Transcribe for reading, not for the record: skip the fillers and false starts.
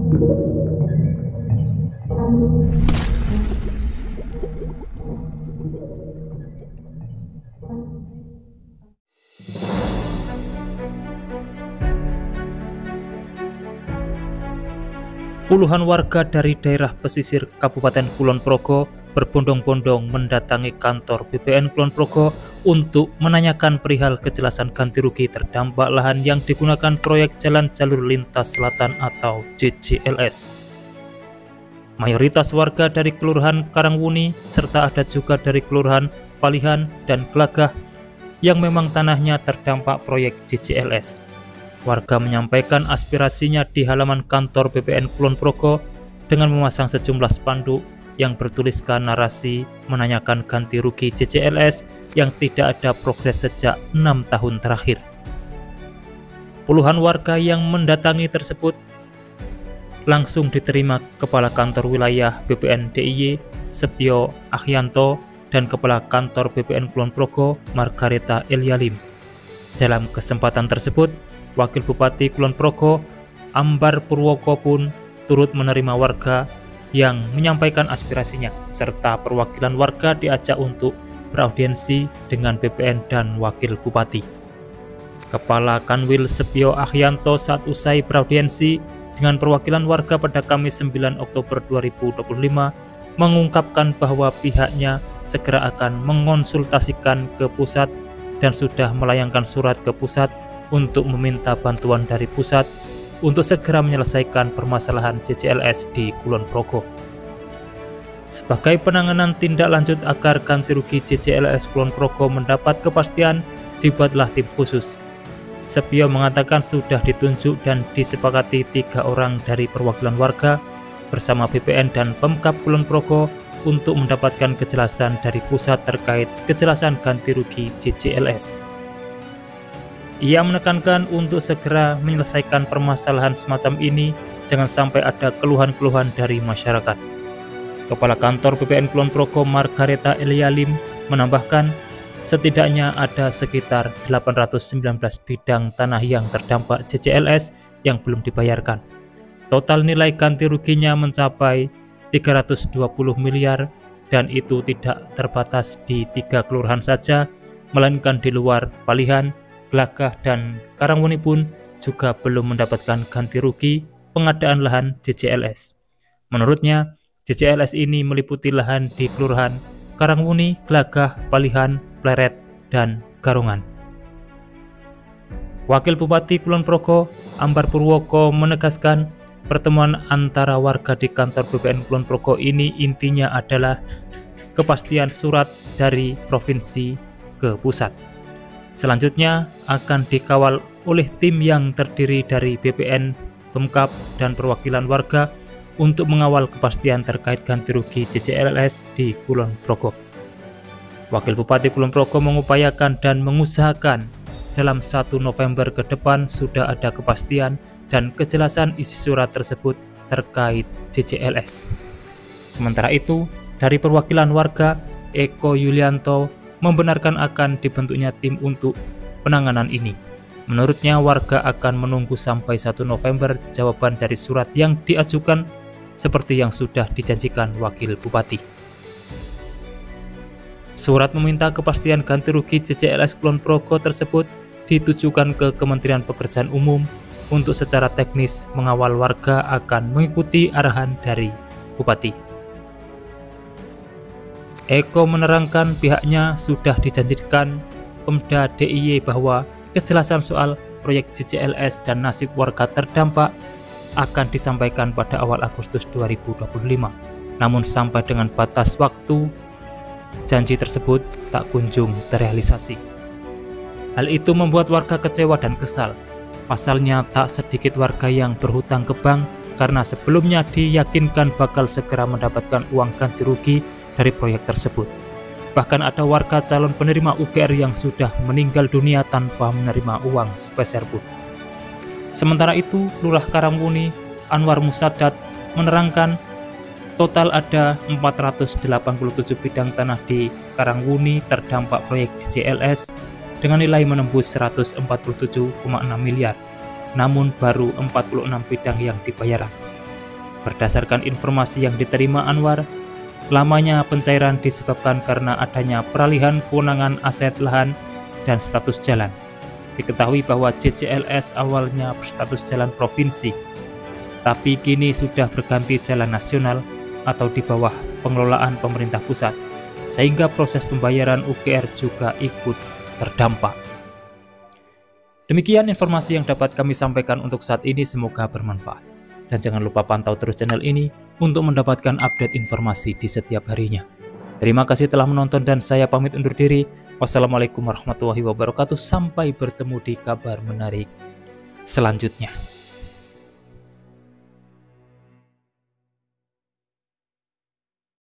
Puluhan warga dari daerah pesisir Kabupaten Kulon Progo berbondong-bondong mendatangi kantor BPN Kulon Progo untuk menanyakan perihal kejelasan ganti rugi terdampak lahan yang digunakan proyek Jalan Jalur Lintas Selatan atau JJLS. Mayoritas warga dari Kelurahan Karangwuni serta ada juga dari Kelurahan Palihan dan Glagah yang memang tanahnya terdampak proyek JJLS. Warga menyampaikan aspirasinya di halaman kantor BPN Kulon Progo dengan memasang sejumlah spanduk yang bertuliskan narasi menanyakan ganti rugi JJLS yang tidak ada progres sejak 6 tahun terakhir. Puluhan warga yang mendatangi tersebut langsung diterima Kepala Kantor Wilayah BPN DIY Sepio Ahyanto dan Kepala Kantor BPN Kulon Progo Margareta Elialim. Dalam kesempatan tersebut, Wakil Bupati Kulon Progo Ambar Purwoko pun turut menerima warga yang menyampaikan aspirasinya, serta perwakilan warga diajak untuk beraudiensi dengan BPN dan Wakil Bupati. Kepala Kanwil Sepio Ahyanto saat usai beraudiensi dengan perwakilan warga pada Kamis 9 Oktober 2025 mengungkapkan bahwa pihaknya segera akan mengonsultasikan ke pusat dan sudah melayangkan surat ke pusat untuk meminta bantuan dari pusat untuk segera menyelesaikan permasalahan JJLS di Kulon Progo. Sebagai penanganan tindak lanjut agar ganti rugi JJLS Kulon Progo mendapat kepastian, dibuatlah tim khusus. Sepio mengatakan sudah ditunjuk dan disepakati 3 orang dari perwakilan warga bersama BPN dan Pemkab Kulon Progo untuk mendapatkan kejelasan dari pusat terkait kejelasan ganti rugi JJLS. Ia menekankan untuk segera menyelesaikan permasalahan semacam ini, jangan sampai ada keluhan-keluhan dari masyarakat. Kepala Kantor BPN Kulon Progo Margareta Elialim menambahkan, setidaknya ada sekitar 819 bidang tanah yang terdampak JJLS yang belum dibayarkan. Total nilai ganti ruginya mencapai 320 miliar dan itu tidak terbatas di 3 kelurahan saja, melainkan di luar Palihan, Glagah dan Karangwuni pun juga belum mendapatkan ganti rugi pengadaan lahan JJLS. Menurutnya, JJLS ini meliputi lahan di Kelurahan Karangwuni, Glagah, Palihan, Pleret, dan Garongan. Wakil Bupati Kulon Progo Ambar Purwoko menegaskan pertemuan antara warga di kantor BPN Kulon Progo ini intinya adalah kepastian surat dari provinsi ke pusat. Selanjutnya akan dikawal oleh tim yang terdiri dari BPN, Pemkab, dan perwakilan warga untuk mengawal kepastian terkait ganti rugi JJLS di Kulon Progo. Wakil Bupati Kulon Progo mengupayakan dan mengusahakan dalam 1 November ke depan sudah ada kepastian dan kejelasan isi surat tersebut terkait JJLS. Sementara itu, dari perwakilan warga, Eko Yulianto membenarkan akan dibentuknya tim untuk penanganan ini. Menurutnya, warga akan menunggu sampai 1 November jawaban dari surat yang diajukan seperti yang sudah dijanjikan Wakil Bupati. Surat meminta kepastian ganti rugi JJLS Kulon Progo tersebut ditujukan ke Kementerian Pekerjaan Umum untuk secara teknis mengawal warga akan mengikuti arahan dari Bupati. Eko menerangkan pihaknya sudah dijanjikan Pemda DIY bahwa kejelasan soal proyek JJLS dan nasib warga terdampak akan disampaikan pada awal Agustus 2025. Namun sampai dengan batas waktu, janji tersebut tak kunjung terrealisasi. Hal itu membuat warga kecewa dan kesal. Pasalnya tak sedikit warga yang berhutang ke bank karena sebelumnya diyakinkan bakal segera mendapatkan uang ganti rugi dari proyek tersebut. Bahkan ada warga calon penerima UGR yang sudah meninggal dunia tanpa menerima uang sepeser pun. Sementara itu, Lurah Karangwuni Anwar Musadat menerangkan total ada 487 bidang tanah di Karangwuni terdampak proyek JJLS dengan nilai menembus 147,6 miliar, namun baru 46 bidang yang dibayarkan. Berdasarkan informasi yang diterima Anwar, lamanya pencairan disebabkan karena adanya peralihan kewenangan aset lahan dan status jalan. Diketahui bahwa JCLS awalnya berstatus jalan provinsi, tapi kini sudah berganti jalan nasional atau di bawah pengelolaan pemerintah pusat, sehingga proses pembayaran UKR juga ikut terdampak. Demikian informasi yang dapat kami sampaikan untuk saat ini, semoga bermanfaat. Dan jangan lupa pantau terus channel ini untuk mendapatkan update informasi di setiap harinya. Terima kasih telah menonton dan saya pamit undur diri. Wassalamualaikum warahmatullahi wabarakatuh. Sampai bertemu di kabar menarik selanjutnya.